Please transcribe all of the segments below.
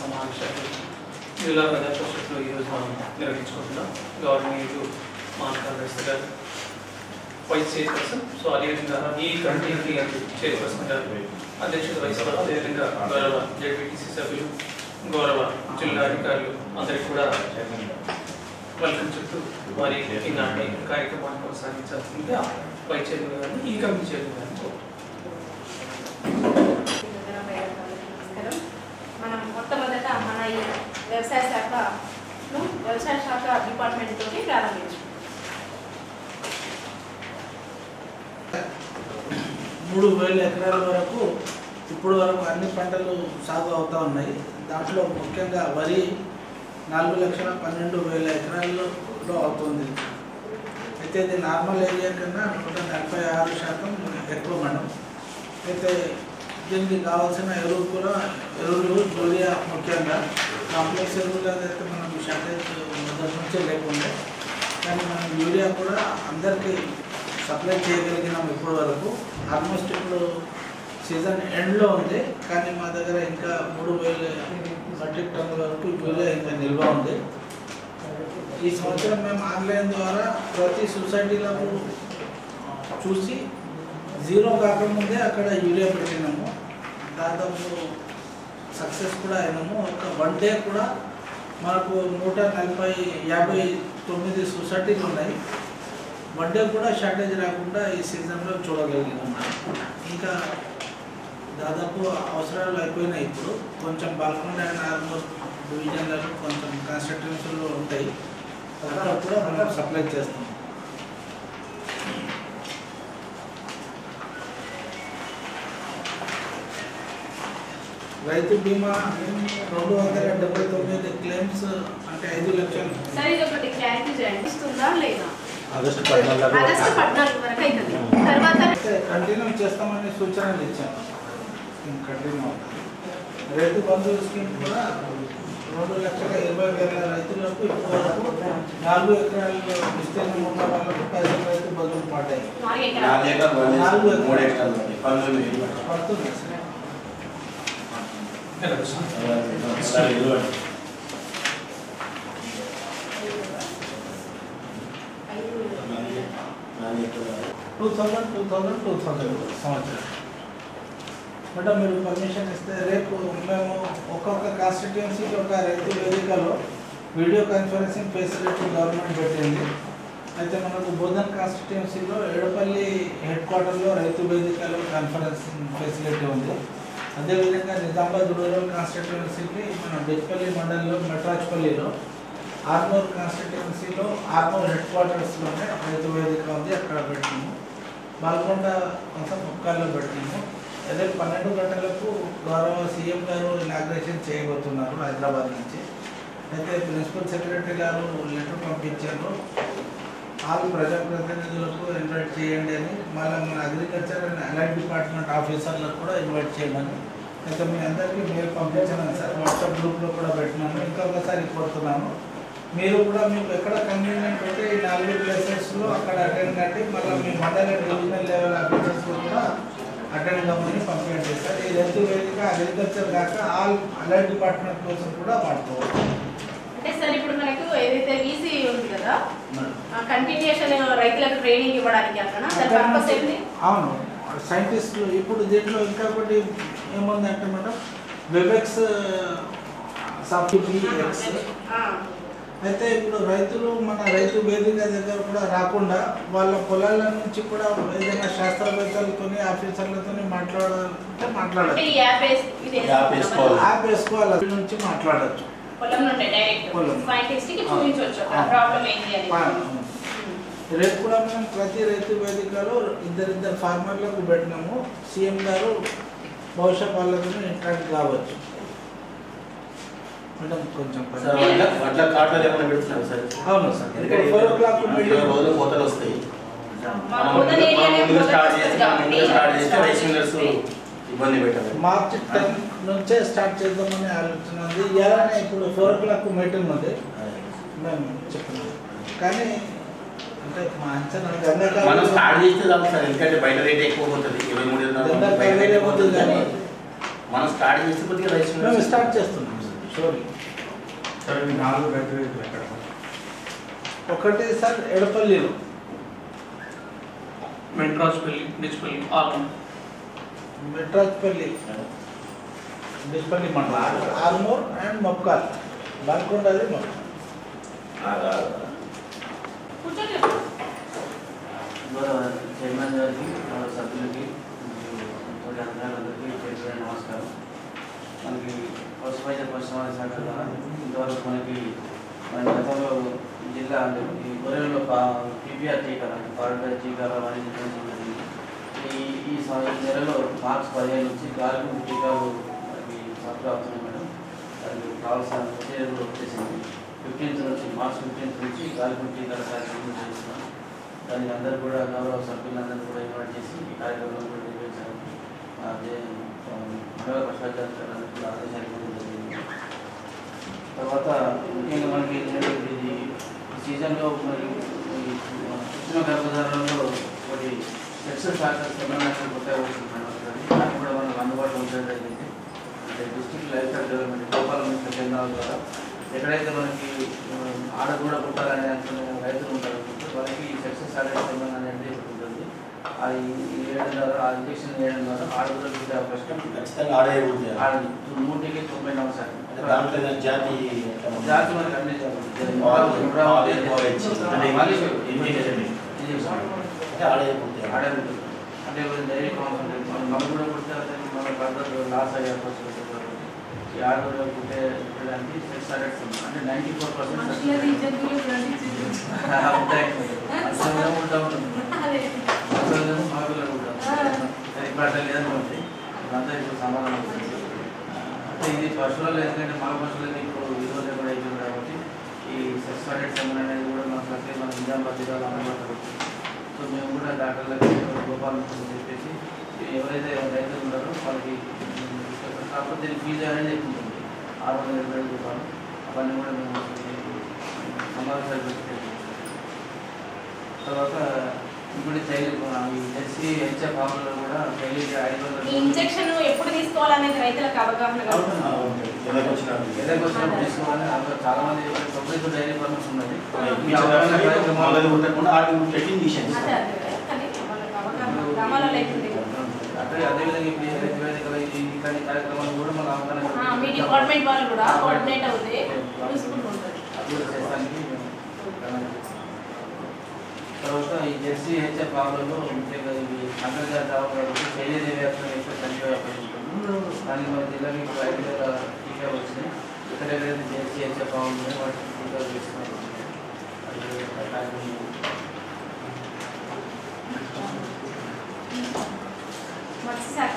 సమావేశాలు జిల్లా ప్రజా పరిషత్లో ఈరోజు మనం నిర్వహించుకుంటున్నాం. గవర్నమెంట్ మాట్లాడారు గారు వైస్ చైర్పర్సన్, సో అదేవిధంగా ఈ కమిటీకి చైర్పర్సన్ గారు అధ్యక్షత వహిస్తారు. అదేవిధంగా గౌరవ జెడ్పీటీసీ సభ్యులు, గౌరవ జిల్లా అధికారులు అందరికీ కూడా వెల్కమ్ చెప్తూ వారి ఈనాటి కార్యక్రమాన్ని కొనసాగించాల్సిందిగా వైస్ చైర్మన్ గారిని, ఈ కమిటీ చైర్మన్ గారిని మనం మొట్టమొదట మన ఈ వ్యవసాయ శాఖ డిపార్ట్మెంట్ తోటి ప్రారంభించాం. 3,000 ఎకరాల వరకు ఇప్పుడు వరకు అన్ని పంటలు సాగు అవుతూ ఉన్నాయి. దాంట్లో ముఖ్యంగా వరి 4,12,000 ఎకరాల్లో అవుతుంది. అయితే ఇది నార్మల్ ఏరియా కన్నా 146% ఎక్కువ మనం. అయితే దీనికి కావాల్సిన ఎరువులు యూరియా ముఖ్యంగా కాంప్లెక్స్ ఎరువులు అయితే మనం షార్టేజ్ మొదటి నుంచే లేకుండా, కానీ మనం యూరియా కూడా అందరికీ సప్లై చేయగలిగినాం ఇప్పటి వరకు. ఆల్మోస్ట్ ఇప్పుడు సీజన్ ఎండ్లో ఉంది, కానీ మా దగ్గర ఇంకా 3,000 మెట్రిక్ టన్నుల వరకు యూరియా ఇంకా నిల్వ ఉంది. ఈ సంవత్సరం మేము ఆన్లైన్ ద్వారా ప్రతి సొసైటీలకు చూసి జీరో కాకముందే అక్కడ యూరియా పెట్టినాము. దాదాపు సక్సెస్ కూడా అయినాము. ఒక 1 డే కూడా మనకు 159 సొసైటీలు ఉన్నాయి. 1 డే కూడా షార్టేజ్ రాకుండా ఈ సీజన్లో చూడగలిగినాము. ఇంకా దాదాపు అవసరాలు అయిపోయినాయి. ఇప్పుడు కొంచెం బాల్కొండ అండ్ ఆర్మూర్ డివిజన్లలో కొంచెం కాన్స్టిట్యున్సీలు ఉంటాయి, అక్కడ కూడా మనం సప్లై చేస్తాం. రైతు బీమా 279 క్లెయిమ్స్ అంటే 5 లక్షలు. సరే, ఇది ఒకటి క్లారిటీ చేయండి, ఇస్తుందా లేదా? ఆగస్టు 14 వరకు అవుతుంది. తర్వాత కంటిన్యూ చేస్తామని సూచనలు ఇచ్చాము. కంటిన్యూ అవుతుంది. రైతు బంధు స్కీమ్ కూడా 2,20,000 రైతులకు ఇప్పుడు వరకు 4 ఎకరాలు విస్తీర్ణం ఉన్న వాళ్ళకు పైసలు రైతు బంధువులు పడ్డాయి. 4 ఎకరాలు పడుతుంది. 2000 సంవత్సరం. మేడం మీరు పర్మిషన్ ఇస్తే రేపు మేము ఒక్కొక్క కాన్స్టిట్యుయెన్సీకి ఒక రైతు వేదికలో వీడియో కాన్ఫరెన్సింగ్ ఫెసిలిటీ గవర్నమెంట్ పెట్టింది. అయితే మనకు బోధన్ కాన్స్టిట్యుయెన్సీలో ఏడపల్లి హెడ్ క్వార్టర్లో రైతు వేదికలో కాన్ఫరెన్సింగ్ ఫెసిలిటీ ఉంది. అదేవిధంగా నిజామాబాద్ రూరల్ కాన్స్టిట్యుయెన్సీకి మన డిచ్పల్లి మండలంలో మెట్రాజ్పల్లిలో, ఆర్మూర్ కాన్స్టిట్యుయెన్సీలో ఆర్మూర్ హెడ్ క్వార్టర్స్లోనే రైతు వేదిక ఉంది, అక్కడ పెట్టినాము. బాల్కొండ కొంచెం ముక్కాల్లో పెట్టినాము. అదే 12 గంటలకు గౌరవ సీఎం గారు ఇనాగ్రేషన్ చేయబోతున్నారు హైదరాబాద్ నుంచి. అయితే ప్రిన్సిపల్ సెక్రటరీ గారు లెటర్ పంపించారు, ఆల్ ప్రజాప్రతినిధులకు ఇన్వైట్ చేయండి అని. మళ్ళీ మన అగ్రికల్చర్ అండ్ అలైడ్ డిపార్ట్మెంట్ ఆఫీసర్లకు కూడా ఇన్వైట్ చేయమని. అయితే మీ అందరికీ మెయిల్ పంపించాను సార్, వాట్సాప్ గ్రూప్లో కూడా పెట్టినాను. ఇంకొకసారి కోరుతున్నాను, మీరు కూడా మీకు ఎక్కడ కన్వీనియంట్ ఉంటే ఈ 4 ప్లేసెస్లో అక్కడ అటెండ్ కండి. మళ్ళీ మీ మండల డివిజనల్ లెవెల్ ఆఫీసర్స్లో కూడా అటెండ్ కమ్మని పంపించండి సార్. ఈ రైతు వేదిక అగ్రికల్చర్ కాక ఆల్ అలైడ్ డిపార్ట్మెంట్ కోసం కూడా వాడుకోవచ్చు. అంటే సార్, ఇప్పుడు మనకు ఏదైతే వీసీ ఉంది కదా, కంటిన్యూషన్ రైతులకు ట్రైనింగ్ ఇవ్వడానికి అక్కడ పర్పస్ ఏంటి? అవును, సైంటిస్టులు ఇప్పుడు దీంట్లో ఇంకా ఒకటి ఏముందంటే మేడం, వెబెక్స్ సబ్సిడీఎక్స్. అయితే ఇప్పుడు రైతులు మన రైతు వేదిక దగ్గర కూడా రాకుండా వాళ్ళ పొలాల నుంచి కూడా ఏదైనా శాస్త్రవేత్తలతో ఆఫీసర్లతో మాట్లాడాలంటే మాట్లాడాలి, యాప్ వేసుకోవాలి, అక్కడ నుంచి మాట్లాడచ్చు. రేపు కూడా మేము ప్రతి రైతు వేదికలో 2 ఫార్మర్లకు పెట్టినాము. సీఎం గారు బహుశా వాళ్ళతో ఇంటరాక్ట్ కావచ్చు. మేడం కొంచెం అవును సార్, 4 o'clock మార్చి 10 నుంచే స్టార్ట్ చేద్దామని ఆలోచన ఉంది. ఇలానే ఇప్పుడు 4 o'clock మీటింగ్ ఉంది మేము చెప్తున్నాం. కానీ అంటే మా అంచనా మనం స్టార్ట్ చేస్తే చాలు సార్, ఎందుకంటే బయట రేట్ ఎక్కువ పోతుంది. 23 కానీ మనం స్టార్ట్ చేస్తే కొద్దిగా మేము స్టార్ట్ చేస్తున్నాం. సారీ సార్ మీ 4 రైతు వేదికలు ఎక్కడ? ఒకటి సార్ ఎడపల్లిలో, మెట్రాజ్పల్లి, డిచ్పల్లి, ఆర్మూర్. మెట్రాజ్పల్లి, డిస్పల్లి మండలం, ఆర్మూర్ అండ్ మొక్కాల్, బాల్కొండది మొక్కాల్. కూర్చోండి. చైర్మన్ గారికి, సభ్యులకి, తోటి అధికారులందరికీ పేరు నమస్కారం. మనకి పశువైద్య పరిశ్రమల శాఖ ద్వారా ఇంతవరకు మనకి మన గతంలో జిల్లా అంటే ఈ గొర్రెల్లో పీపీఆర్ టీకాలు అంటే పారాడైజ్ టీకాలు అవన్నీ జరిగింది. ఈ నెలలో మార్చి 15 నుంచి గాలికుంటు టీకాలు మనకి సప్లై అవుతున్నాయి మేడం. దానికి కావాల్సిన మెటీరియల్ వచ్చేసింది. 15th నుంచి మార్చి 15th నుంచి గాలికుంటు టీకాల కార్యక్రమం చేస్తున్నాం. దానికి అందరూ కూడా గౌరవ సభ్యులందరూ కూడా ఇన్వైట్ చేసి ఈ కార్యక్రమం కూడా నిర్వహించారు. మండల ప్రసాదాలందరూ కూడా ఆదేశాలు ఇవ్వడం జరిగింది. తర్వాత ముఖ్యంగా మనకి ఇది సీజన్లో మరి కృత్రిమ గర్భధారణలో ఒకటి సెక్సువల్ ఫ్యాక్టర్స్ ఏమైనా కొత్తగా వస్తున్నాయి. దాన్ని కూడా మనకు అందుబాటులో ఉంచడం జరిగింది. అంటే district life style development Gopalamitra కేంద్రాల ద్వారా ఎక్కడైతే మనకి ఆడ కూడా పుట్టాలనే అనుకునే రైతులు ఉంటారు వాళ్ళకి సెక్సెస్ సాటిస్ఫైడ్ అనేది ఉంటుంది. అది ఆ ఇంజక్షన్ వేయడం ద్వారా ఆడపిల్లలు పుట్టే అవకాశం ఖచ్చితంగా ఆడే ఉంటుంది. 3-99%. దాంట్లో జాతి జాతి మనకి అన్ని ఆడే ఉంటుంది. అంటే డైరీ ఫార్మ్స్ ఉంటాయి. మనం కూడా పుట్టే మన బ్రదర్ లాస్ అయ్యే అవకాశం ఉంటుంది. ఈ ఆడపిల్లలు పుట్టడానికి సెక్స్ అడెక్ట్స్ అంటే 94% ఉంటాయి. మగపిల్లలు ఉంటారు. ఇప్పుడు అట్లా లేదని ఉంటాయి. ఇదంతా ఇప్పుడు సమాధానం అవుతుంది. అంటే ఇది పశువులలో ఎందుకంటే మగ పశువులకి ఇప్పుడు విలువ లేకుండా అయిపోయింది కాబట్టి ఈ సెక్స్ అడెక్ట్స్ అనేది కూడా మన ప్రతి మన నిజామాబాద్ జిల్లాలో అందుబాటులో ఉంటుంది. సో మేము కూడా డాక్టర్లకి గోపాలను చెప్పేసి ఎవరైతే రైతులు ఉన్నారో వాళ్ళకి కాకపోతే దీనికి ఫీజు అనేది ఎక్కువ ఉంటుంది. 620 రూపాయలు. అవన్నీ కూడా మేము సమావేశాలు పెట్టి తర్వాత ఇప్పుడు జెర్సీ హెచ్ఎఫ్ ఫార్ములో కూడా డైలీ 500 ఇంజెక్షన్ ఎప్పుడు తీసుకోవాలనేది రైతులకు అవగాహన ఎదకొచ్చినప్పుడు తీసుకోవాలని చాలా మంది 9 డైరీ ఫార్మర్స్ ఉన్నది. అదే అదేవిధంగా ఇప్పుడు రైతు వేదికలు ఇట్లాంటి కార్యక్రమాలు కూడా మన అవగాహన మీ డిపార్ట్మెంట్ వాళ్ళు కూడా కోఆర్డినేట్ అవుతే యూస్ఫుల్ ఉంటుంది. అది కూడా చేస్తానికి తర్వాత ఈ జెర్సీ హెచ్ఎఫ్ ఫార్ములలో ముఖ్యంగా ఇవి అంతర్జాతీయ కాబట్టి శైలీదేవి వ్యాప్తం ఎక్కువ సంఖ్య వ్యాపించుకుంటుంది. దానికి మన జిల్లాకి ఇప్పుడు 5,000 టీకాలు వచ్చినాయి. ఎక్కడెక్కడైతే జెర్సీ హెచ్ఎఫ్ ఫార్ములు వాటికి టీకాలు చేస్తున్నారు. మత్స్యశాఖ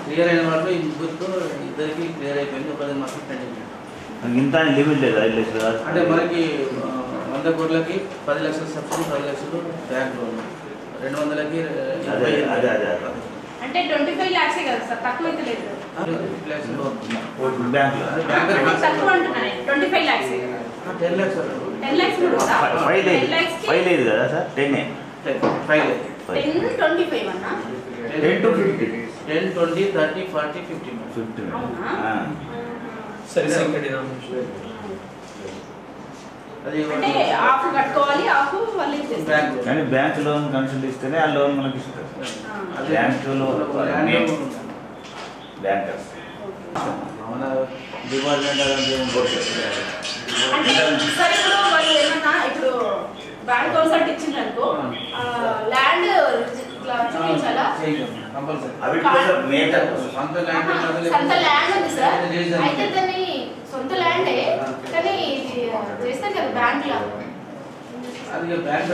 క్లియర్ అయిన వాళ్ళు ఈ ముగ్గురితో ఇద్దరికి క్లియర్ అయిపోయింది. ఒకరి మాత్రం పెండింగ్. ఇంత లిమిట్ లేదా? అంటే మనకి 100 కోట్లకి 10 లక్షల సబ్సిడీ, 10 లక్షలు బ్యాంక్ లోన్, 200కి అంటే 25 lakhs కదా సార్, తక్కువ అయితే లేదు. 50 లక్షలు లోన్. తక్కువ అంటున్నాను 25 lakhs. 10 lakhs 10 lakhs కూడా 5 లేదు కదా సార్? 10 10-25 అన్నా 10 to 50 10, 20, 30, 40, 50. అవునా? సరే అది అంటే ఆఫ్ కట్టుకోవాలి, ఆఫ్ వాళ్ళు ఇచ్చేస్తారు. బ్యాంక్ కానీ బ్యాంక్ లోన్ కన్సల్ట్ ఇస్తేనే ఆ లోన్ మనకి ఇస్తారు. బ్యాంకులో బ్యాంకర్స్ మన డిపార్ట్మెంట్ అంటే సరే ఇప్పుడు వాళ్ళు ఏమన్నా ఇప్పుడు బ్యాంక్ కన్సల్ట్ ఇచ్చిండ్రనుకో ల్యాండ్ ఇట్లా చూపించాలా? అవి కోసం మేటర్ సొంత సొంత ల్యాండ్ ఉంది సార్. అయితే దాన్ని సొంత ల్యాండే కానీ చేస్తారు కదా బ్యాంక్ లో అది బ్యాంక్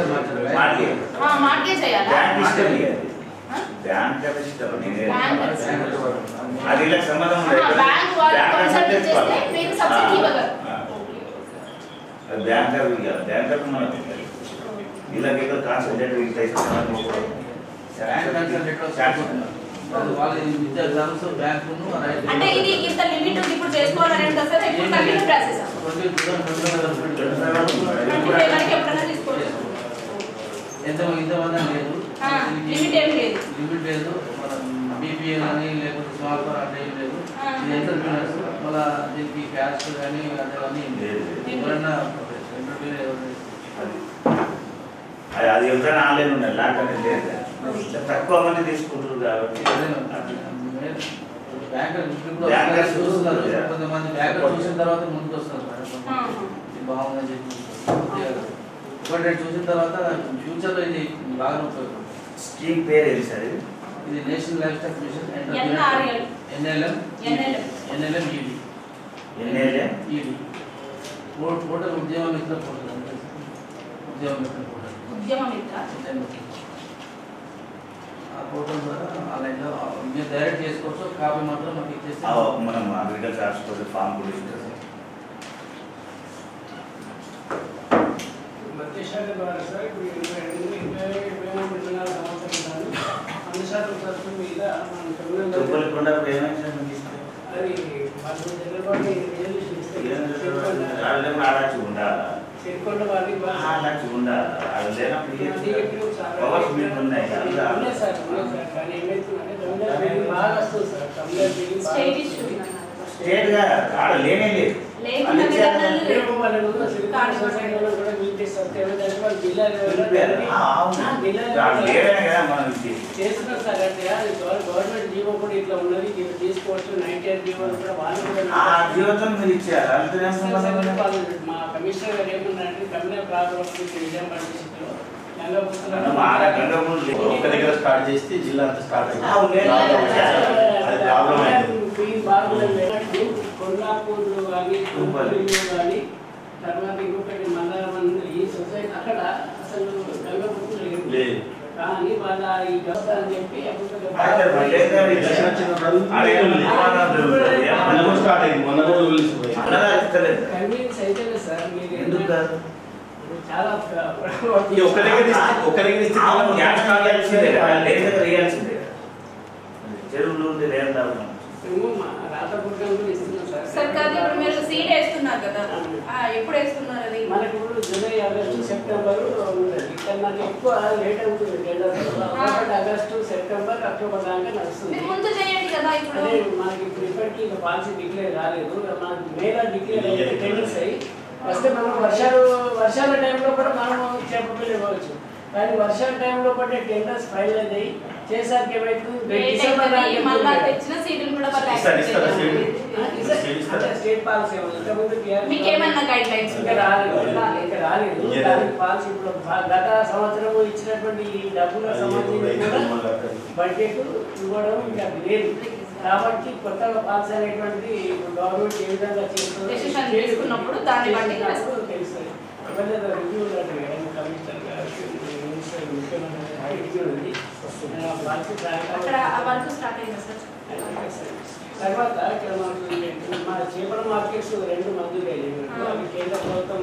మార్గేజ్ చేయాలా? బ్యాంక్ ఇష్టం బ్యాంక్ అది ఇలా సంబంధం బ్యాంక్ వాళ్ళు కన్సల్ట్ చేస్తే మీరు సబ్సిడీ ఇవ్వగలరు. బ్యాంకర్ బ్యాంకర్ మనకు వీళ్ళకి ఇక్కడ కాన్సన్ట్రేట్ అంటే ఇది ఇంత లిమిట్ ఇప్పుడు చేసుకోవాలని ఉంటుంది సార్ ఇప్పుడు కంటిన్యూ ప్రాసెస్ ఎప్పుడైనా తీసుకోవచ్చు ఇంతమంది లేదు లిమిట్ ఏం లేదు లిమిట్ లేదు మనం బీపీఏ కానీ లేకపోతే స్మాల్ ఫర్ అంటే ఏం లేదు ఇది ఎంటర్ప్రీనర్స్ మళ్ళీ దీనికి క్యాస్ట్ కానీ అదే కానీ ఏం లేదు ఎవరైనా ఎంటర్ప్రీనర్ అది ఎవరైనా ఆన్లైన్ ఉన్నాయి లాంటి లేదు తక్కువ మంది తీసుకుంటారు కాబట్టి బ్యాంకర్స్ చూస్తున్నారు కొంతమంది బ్యాంకర్ చూసిన తర్వాత ముందుకు వస్తారు ఇది బాగుందని చెప్పి ఒకటి చూసిన తర్వాత ఫ్యూచర్లో ఇది బాగా ఉపయోగపడుతుంది. స్కీమ్ పేరు ఏది సార్ ఇది national livestock mission NLM ED portal Udyam Mitra portal Udyam మిత్ర ఆ పోర్టల్ ద్వారా ఆన్లైన్లో మీరు డైరెక్ట్ చేసుకోవచ్చు కాపీ మాత్రం మాకు ఇచ్చేస్తే మనం అగ్రికల్చర్ హాస్పిటల్ ఫామ్ కూడా ఇస్తారు మధ్యశాఖ ద్వారా సార్ ఇప్పుడు 22 విత్తనాలు సమర్పించాలి 100% సరుకు మీద మనం అది వాళ్ళు జనరల్ సిరికొండ వారికి సార్ కానీ ఏమైతుందంటే బాగా వస్తుంది సార్ స్టేట్ గా ఆడ లేనే లేదు చేస్తున్నారు సార్ అంటే గవర్నమెంట్ జీవో కూడా ఇట్లా ఉన్నది తీసుకోవచ్చు 98 జీవో కూడా వాళ్ళు మా కమిషనర్ గారు ఏమన్నారంటే కమిషనర్ ప్రారంభం నిజామాబాద్ డిస్ట్రిక్ట్ లో ఒక దగ్గర స్టార్ట్ చేస్తే జిల్లా అంతా స్టార్ట్ కొల్లాపూర్లో కానీ కానీ తర్వాత ఇంకొకటి మందరం ఈ సొసైటీ అక్కడ అసలు గంగపుత్రులు లేదు కానీ వాళ్ళ ఈ వ్యవస్థ అని చెప్పి కన్వీన్స్ అయితే సార్ మీరు చాలా చెరువులు ఎప్పుడు వేస్తున్నారు అది మనకు జూలై ఆగస్టు సెప్టెంబర్ ఇక్కడ ఎక్కువ లేట్ అవుతుంది ఆగస్టు సెప్టెంబర్ అక్టోబర్ దాకా నడుస్తుంది మనకి ఇప్పుడు ఇప్పటికీ పాలసీ డిక్లేర్ కాలేదు మనకి మేలో డిక్లేర్ అయితే టెండర్స్ అయ్యి వస్తే మనం వర్షాల టైంలో కూడా మనం చేపలు ఇవ్వచ్చు కానీ వర్షాల టైంలో పడే టెండర్స్ ఫైనలైజ్ అయ్యి చేసారికి ఏమైతుంది స్టేట్ పాలసీ ఇంకా రాలేదు దానికి పాలసీ ఇప్పుడు గత సంవత్సరం ఇచ్చినటువంటి డబ్బుల సంబంధించి బడ్జెట్ ఇవ్వడం ఇంకా లేదు కాబట్టి కొత్తగా పాలసీ అనేటువంటి గవర్నమెంట్ ఏ విధంగా చేసుకున్నప్పుడు దాన్ని బట్టి తెలుస్తుంది రివ్యూ కమిషనర్ గారికి ముఖ్యమంత్రి తర్వాత ఇక్కడ మనకు మన చేపల మార్కెట్స్ 2 మందులు అవి కేంద్ర ప్రభుత్వం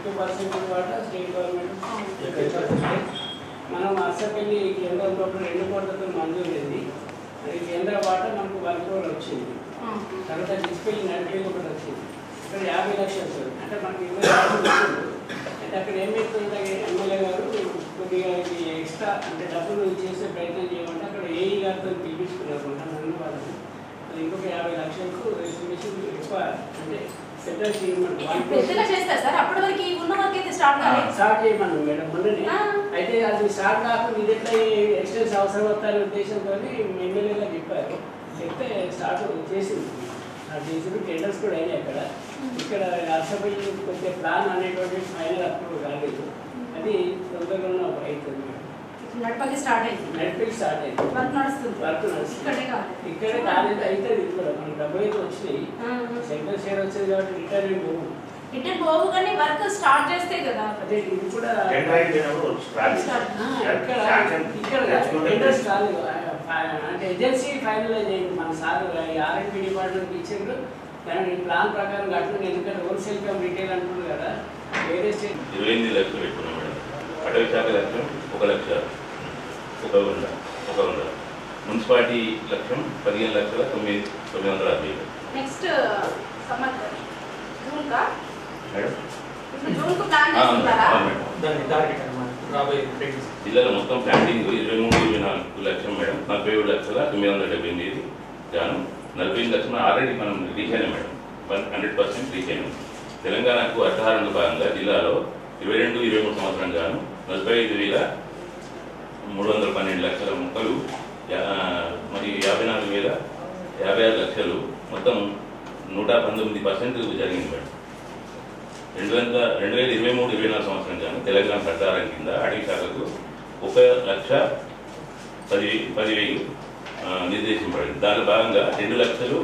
50% వాట స్టేట్ గవర్నమెంట్ మనం అసెంబ్లీ కేంద్రంలో 2 కోట్లతో మంజూరు అయింది అది కేంద్ర వాట మనకు 1 crore వచ్చింది తర్వాత డిస్ప్లే నడిపేది ఒకటి వచ్చింది ఇక్కడ 50 లక్షలు అంటే మనకి 20 లక్షలు అంటే అక్కడ ఏమైతుందంటే ఎమ్మెల్యే గారు కొద్దిగా ఎక్స్ట్రా అంటే డబ్బులు చేసే ప్రయత్నం చేయమంటే అక్కడ ఏఈ గారితో పిలిపించుకున్నారు నన్ను వాళ్ళని అది ఇంకొక 50 లక్షలకు ఎస్టిమేషన్ ఎక్కువ అంటే సెంట్రల్ స్టార్ట్ చేయమన్నాం మేడం మొన్ననే అయితే అది స్టార్ట్ కాకుండా ఇది ఎట్లా ఎక్స్టెన్స్ అవసరం వస్తారనే ఉద్దేశంతో ఎమ్మెల్యేగా చెప్పారు చెప్తే స్టార్ట్ చేసింది చేసి టెండర్స్ కూడా అయినాయి అక్కడ ఇక్కడ అసెంబ్లీ కొంచెం ప్లాన్ అనేటువంటి ఫైనల్ అప్రూవ్ కాలేదు అది తొందరగా అవుతుంది నడపల్లి స్టార్ట్ అయింది వర్క్ నడుస్తుంది ఇక్కడే కాలేదు అయితే ఇది కూడా మనకు డబ్బులు అయితే వచ్చినాయి సెంట్రల్ షేర్ వచ్చేది కాబట్టి రిటర్న్ పోవు కానీ వర్క్ స్టార్ట్ చేస్తే కదా అదే ఇది కూడా ఇక్కడ టెండర్స్ కాలేదు అంటే ఏజెన్సీ ఫైనలైజ్ అయింది మన సార్ ఆర్ఎండ్బి డిపార్ట్మెంట్కి ఇచ్చిండ్రు దాని ప్లాన్ ప్రకారం కట్టుకుని ఎందుకంటే హోల్సేల్ కమ్ రిటైల్ అంటున్నారు కదా వేరే స్టేట్ 28 లక్షలు పెట్టుకున్నాం అటవీ శాఖ లక్ష్యం 1,100,000. మున్సిపాలిటీ లక్ష్యం 15,960,000. నెక్స్ట్ సమ్మర్ జూన్ కా మేడం జూన్ కు ప్లాన్ చేస్తున్నారా? దాని టార్గెట్ అన్నమాట రాబోయే ప్రెగ్నెన్సీ. జిల్లాలో మొత్తం ప్లాంటింగ్ 23-24 లక్షలు మేడం. 47,978,000 గాను 48 లక్షలు ఆల్రెడీ మనం రీచ్ అయినాం మేడం. 100% రీచ్ అయినాం. తెలంగాణకు అర్థహారంలో భాగంగా జిల్లాలో 22-23 సంవత్సరం గాను 45,312 లక్షల మొక్కలు మరియు 54,056 లక్షలు మొత్తం 119% జరిగింది మేడం. 2023-24 సంవత్సరం గాను తెలంగాణ సర్కారం కింద అటవీ శాఖకు 1,10,000 నిర్దేశింపబడింది. దానిలో భాగంగా 2 లక్షలు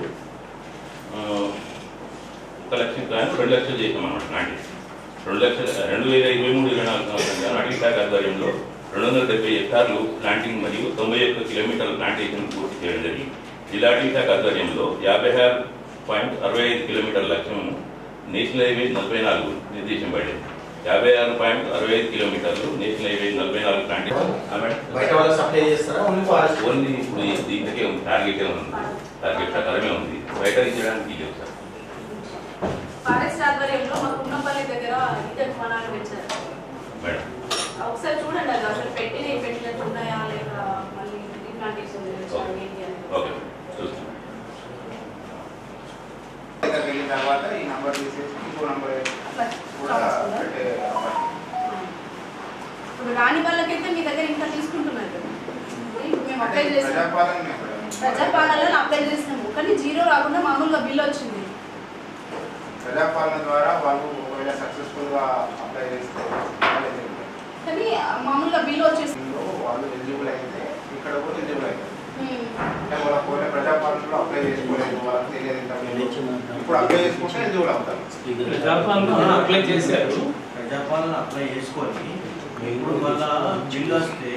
1 లక్షలు కానీ 2 లక్షలు చేసాం అన్నమాట నాటి. 2023-24 సంవత్సరం గాను అటవీ శాఖ ఆధ్వర్యంలో 270 హెక్టార్లు ప్లాంటింగ్ మరియు 91 కిలోమీటర్ల ప్లాంటేషన్ పూర్తి చేయడం జరిగింది. జిల్లా అటవీ శాఖ ఆధ్వర్యంలో 56.65 కిలోమీటర్ల లక్ష్యం నేషనల్ హైవే 44 నిర్దేశింపబడింది. 56.65 కిలోమీటర్లు నేషనల్ హైవే 44 ప్లాంటేషన్. బయట వాళ్ళకి సప్లై చేస్తారా? Only forest? ఓన్లీ ఇప్పుడు దీనికే ఉంది, టార్గెటే ఉంది, టార్గెట్ ప్రకారమే ఉంది. బయట ఇచ్చడానికి లేదు సార్. ఫారెస్ట్ ఆధ్వర్యంలో మా కుండపల్లి దగ్గర ఈతటి వనాలు పెంచారు మేడం. ఒకసారి చూడండి అది అసలు పెట్టినట్టు ఉన్నాయా లేక మళ్ళీ రీప్లాంటేషన్ ఓకే చూస్తాం. వెళ్ళిన తర్వాత ఈ నంబర్ తీసేసి ఇంకో నంబర్ కూడా పెట్టే ఇప్పుడు రాని వాళ్ళకైతే మీ దగ్గర ఇంకా తీసుకుంటున్నారు కదా. ఇప్పుడు మేము అప్లై చేసాం ప్రజాపాలనలో అప్లై చేసినాము కానీ జీరో రాకుండా మామూలుగా బిల్ వచ్చింది. ప్రజాపాలన ద్వారా వాళ్ళు ఒకవేళ సక్సెస్ఫుల్ గా అప్లై చేస్తే కానీ మామూలుగా బిల్ వచ్చేసింది. వాళ్ళు ఎలిజిబుల్ అయితే ఇక్కడ కూడా ఎలిజిబుల్ అవుతారు. అంటే వాళ్ళకి ఒకవేళ ప్రజాపాలనలో అప్లై చేసుకోలేదు, వాళ్ళకి తెలియదు, ఇప్పుడు అప్లై చేసుకుంటే ఎలిజిబుల్ అవుతారు. ప్రజాపాలన అప్లై చేశారు. ప్రజాపాలన అప్లై చేసుకొని ఇప్పుడు మళ్ళా బిల్లు వస్తే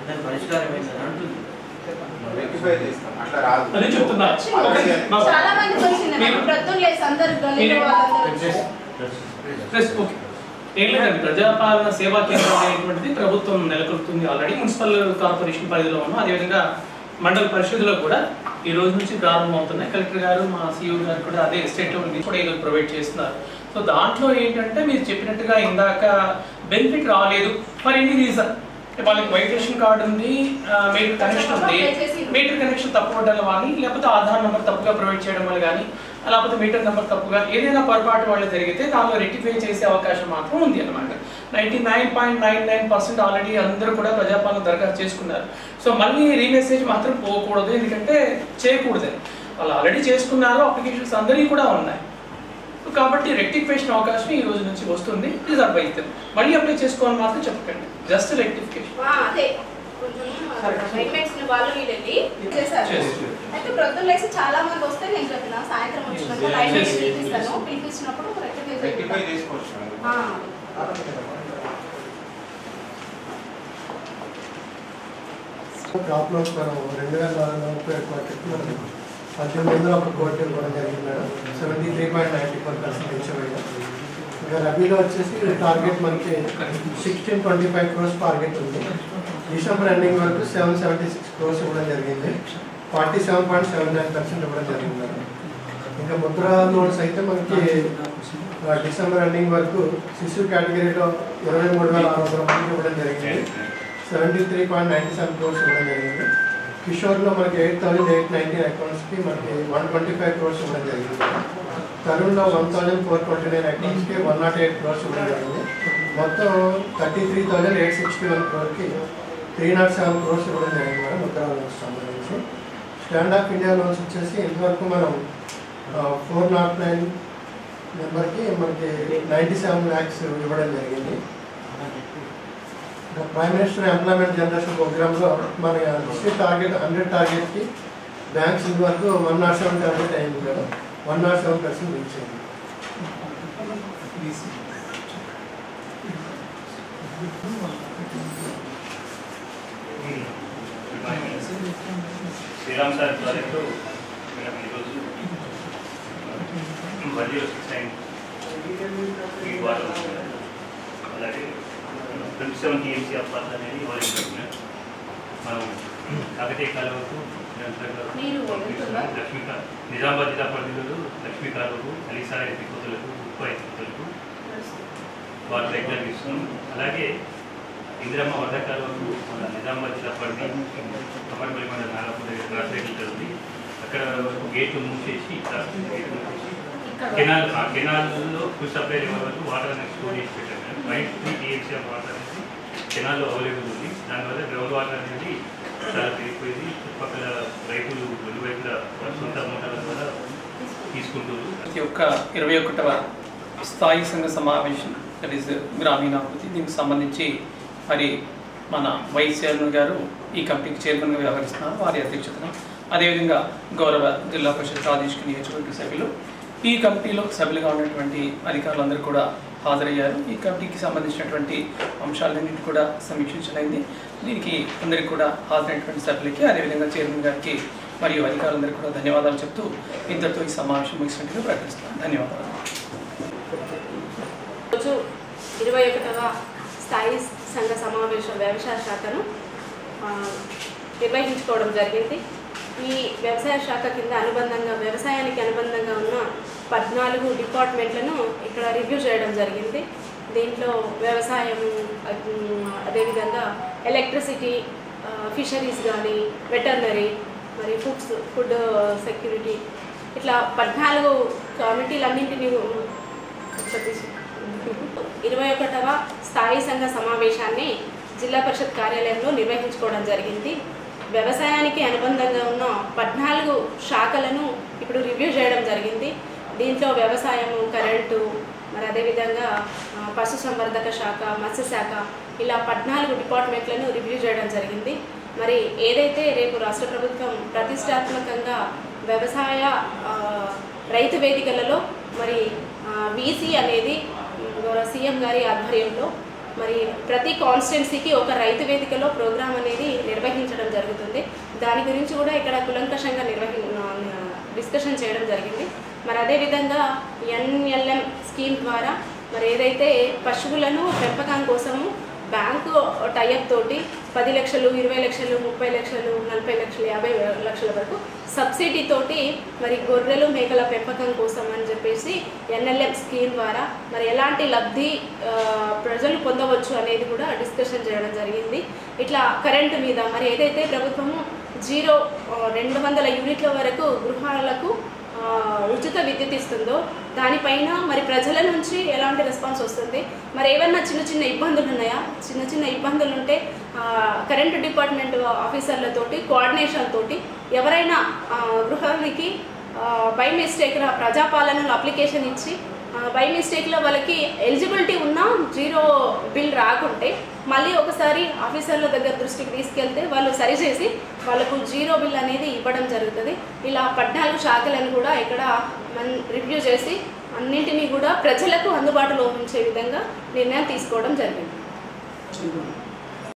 దాని పరిష్కారం ఏంటని అంటుంది. రెక్టిఫై చేస్తాం, అట్లా రాదు అదే చెప్తున్నా. చాలా మందికి వచ్చింది ప్రొద్దున లేసి అందరు గలీలో వాళ్ళందరూ ఏం లేదండి, ప్రజాపాలన సేవా కేంద్రం అనేటువంటిది ప్రభుత్వం నెలకొల్పుతుంది. ఆల్రెడీ మున్సిపల్ కార్పొరేషన్ పరిధిలో ఉన్నాం. అదేవిధంగా మండల పరిషత్లో కూడా ఈ రోజు నుంచి ప్రారంభమవుతున్నాయి. కలెక్టర్ గారు మా సిఇఓ గారు కూడా అదే స్టేట్ లెవెల్ నుంచి కూడా ఈరోజు ప్రొవైడ్ చేస్తున్నారు. సో దాంట్లో ఏంటంటే మీరు చెప్పినట్టుగా ఇందాక బెనిఫిట్ రాలేదు ఫర్ ఎనీ రీజన్. వాళ్ళకి వైట్ రేషన్ కార్డు ఉంది, మీటర్ కనెక్షన్ ఉంది, మీటర్ కనెక్షన్ తప్పు అవడం కానీ లేకపోతే ఆధార్ నెంబర్ తప్పుగా ప్రొవైడ్ చేయడం వల్ల కానీ లేకపోతే మీటర్ నెంబర్ తప్పుగా ఏదైనా పొరపాటు వాళ్ళు జరిగితే దానిలో రెక్టిఫై చేసే అవకాశం మాత్రం ఉంది అనమాట. 99.99% ఆల్రెడీ అందరూ కూడా ప్రజాపాలన దరఖాస్తు చేసుకున్నారు. సో మళ్ళీ రీమెసేజ్ మాత్రం పోకూడదు, ఎందుకంటే చేయకూడదని వాళ్ళు ఆల్రెడీ చేసుకున్నారు. అప్లికేషన్స్ అందరికీ కూడా ఉన్నాయి కాబట్టి రెక్టిఫికేషన్ అవకాశం ఈ రోజు నుంచి వస్తుంది. రిజర్వ్ అయితే మళ్ళీ అప్లై చేసుకోవాలని మాత్రం చెప్పకండి, జస్ట్ రెక్టిఫికేషన్. అదే వాళ్ళు వీళ్ళి చేశారు. అయితే ప్రొద్దున లేసి చాలా మంది వస్తే నేను చెప్పిన సాయంత్రం వచ్చినప్పుడు లైన్ పిలిపిస్తాను, పిలిపించినప్పుడు రెక్టిఫై చేసుకోవచ్చు. క్రాప్ లోన్స్ మనం 2,431 1800 కోట్లు కూడా జరిగింది మేడం. 73.94% ఇచ్చబోయాం. ఇంకా రబీలో వచ్చేసి టార్గెట్ మనకి 1625 crores టార్గెట్ ఉంది. డిసెంబర్ ఎండింగ్ వరకు 776 crores ఇవ్వడం జరిగింది. 47.79% ఇవ్వడం జరిగింది మేడం. ఇంకా ముద్రా లోన్స్ అయితే మనకి డిసెంబర్ ఎండింగ్ వరకు శిశు కేటగిరీలో 23,600 ఇవ్వడం జరిగింది. 73.97 crores ఇవ్వడం జరిగింది. కిషోర్లో మనకి 8,819 అకౌంట్స్కి మనకి 125 crores ఇవ్వడం జరిగింది. తరుణ్లో 1,429 అకౌంట్స్కి 108 crores ఇవ్వడం జరిగింది. మొత్తం 33,861 crores 307 crores ఇవ్వడం జరిగింది మేడం ముద్రా లోన్స్ సంబంధించి. స్టాండ్ అప్ ఇండియా లోన్స్ వచ్చేసి ఇంతవరకు మనం 409 నెంబర్కి మనకి 97 lakhs ఇవ్వడం జరిగింది. ప్రైమ్ మినిస్టర్ ఎంప్లాయ్మెంట్ జనరేషన్ ప్రోగ్రామ్లో మన డిస్ట్రిక్ట్ టార్గెట్ 100 టార్గెట్కి బ్యాంక్స్ ఇంతవరకు 107 టార్గెట్ అయింది కదా, 107% రీచ్ అయింది. శ్రీరామ్ సార్ ప్రాజెక్టు ఈరోజు బడ్జెట్ 6 అలాగే 27 TMC ఆఫ్ వాటర్ అనేది ఇవ్వలేదు. మనం కాకతీయ కాలువకు నిజామాబాద్ జిల్లా పరిధిలో లక్ష్మీ కాలువకు అలీసార్ ఎత్తిపోతులకు ఉప్పు ఎత్తిపోతులకు వాటర్ రెగ్యులర్ ఇస్తున్నాం. అలాగే ఇందిరమ్మ వరద కాలువకు మన నిజామాబాద్ జిల్లా పరిధి కమర్పల్లి మండలం నాగపూర్ దగ్గర క్రాస్ రేట్లు ఉంది. అక్కడ గేట్లు మూసేసి కెనాల్లో ఫుల్ సప్లై లెవెల్ వరకు వాటర్ అనేది స్టోర్ చేసి పెట్టారు. 3 TMC ఆఫ్ వాటర్ అనేది కెనాల్లో అవైలబుల్ ఉంది. దానివల్ల గ్రౌండ్ వాటర్ అనేది చాలా పెరిగిపోయింది. చుట్టుపక్కల రైతులు రెండు వైపుల సొంత మోటార్ల ద్వారా తీసుకుంటున్నారు. ఈ యొక్క 21వ స్థాయి సంఘ సమావేశం దట్ ఈస్ గ్రామీణాభివృద్ధి, దీనికి సంబంధించి మరి మన వైస్ చైర్మన్ గారు ఈ కమిటీకి చైర్మన్గా వ్యవహరిస్తున్నారు, వారి అధ్యక్షతన. అదేవిధంగా గౌరవ జిల్లా పరిషత్ ప్రాదేశిక నియోజకవర్గ సభ్యులు, ఈ కమిటీలో సభ్యులుగా ఉన్నటువంటి అధికారులందరూ కూడా హాజరయ్యారు. ఈ కమిటీకి సంబంధించినటువంటి అంశాలన్నింటి కూడా సమీక్షించడమైంది. దీనికి అందరికీ కూడా హాజరైనటువంటి సభ్యులకి, అదేవిధంగా చైర్మన్ గారికి మరియు అధికారులందరికీ కూడా ధన్యవాదాలు చెప్తూ ఇంతటితో ఈ సమావేశం ముగిసినట్టుగా ప్రకటిస్తున్నాను. ధన్యవాదాలు. రోజు 21వ స్థాయి సంఘ సమావేశం వ్యవసాయ శాఖను నిర్వహించుకోవడం జరిగింది. ఈ వ్యవసాయ శాఖ కింద వ్యవసాయానికి అనుబంధంగా ఉన్న 14 డిపార్ట్మెంట్లను ఇక్కడ రివ్యూ చేయడం జరిగింది. దీంట్లో వ్యవసాయం, అదేవిధంగా ఎలక్ట్రిసిటీ, ఫిషరీస్ కానీ, వెటర్నరీ, మరి ఫుడ్ సెక్యూరిటీ, ఇట్లా 14 కమిటీలన్నింటినీ 21వ స్థాయి సంఘ సమావేశాన్ని జిల్లా పరిషత్ కార్యాలయంలో నిర్వహించుకోవడం జరిగింది. వ్యవసాయానికి అనుబంధంగా ఉన్న 14 శాఖలను ఇప్పుడు రివ్యూ చేయడం జరిగింది. దీంట్లో వ్యవసాయము, కరెంటు, మరి అదేవిధంగా పశుసంవర్ధక శాఖ, మత్స్యశాఖ, ఇలా 14 డిపార్ట్మెంట్లను రివ్యూ చేయడం జరిగింది. మరి ఏదైతే రేపు రాష్ట్ర ప్రభుత్వం ప్రతిష్టాత్మకంగా వ్యవసాయ రైతు వేదికలలో మరి వీసీ అనేది సీఎం గారి ఆధ్వర్యంలో మరి ప్రతి కాన్స్టిట్యున్సీకి ఒక రైతు వేదికలో ప్రోగ్రాం అనేది నిర్వహించడం జరుగుతుంది. దాని గురించి కూడా ఇక్కడ కులంకషంగా డిస్కషన్ చేయడం జరిగింది. మరి అదేవిధంగా NLM స్కీమ్ ద్వారా మరి ఏదైతే పశువులను పెంపకం కోసము బ్యాంకు టైఅప్ తోటి 10 లక్షలు, 20 లక్షలు, 30 లక్షలు, 40 లక్షలు, 50 లక్షల వరకు సబ్సిడీ తోటి మరి గొర్రెలు, మేకల పెంపకం కోసం అని చెప్పేసి NLM స్కీమ్ ద్వారా మరి ఎలాంటి లబ్ధి ప్రజలు పొందవచ్చు అనేది కూడా డిస్కషన్ చేయడం జరిగింది. ఇట్లా కరెంటు మీద మరి ఏదైతే ప్రభుత్వము 200 యూనిట్ల వరకు గృహాలకు ఉచిత విద్యుత్ ఇస్తుందో దానిపైన మరి ప్రజల నుంచి ఎలాంటి రెస్పాన్స్ వస్తుంది, మరి ఏమన్నా చిన్న ఇబ్బందులు ఉన్నాయా, చిన్న ఇబ్బందులు ఉంటే కరెంటు డిపార్ట్మెంట్ ఆఫీసర్లతోటి కోఆర్డినేషన్ తోటి ఎవరైనా గృహానికి బై మిస్టేక్గా ప్రజాపాలనలో అప్లికేషన్ ఇచ్చి బై మిస్టేక్లో వాళ్ళకి ఎలిజిబిలిటీ ఉన్నా 0 బిల్ రాకుంటే మళ్ళీ ఒకసారి ఆఫీసర్ల దగ్గర దృష్టికి తీసుకెళ్తే వాళ్ళు సరిచేసి వాళ్ళకు 0 బిల్ అనేది ఇవ్వడం జరుగుతుంది. ఇలా 14 శాఖలను కూడా ఇక్కడ మనం రివ్యూ చేసి అన్నింటినీ కూడా ప్రజలకు అందుబాటులో ఉంచే విధంగా నిర్ణయం తీసుకోవడం జరిగింది.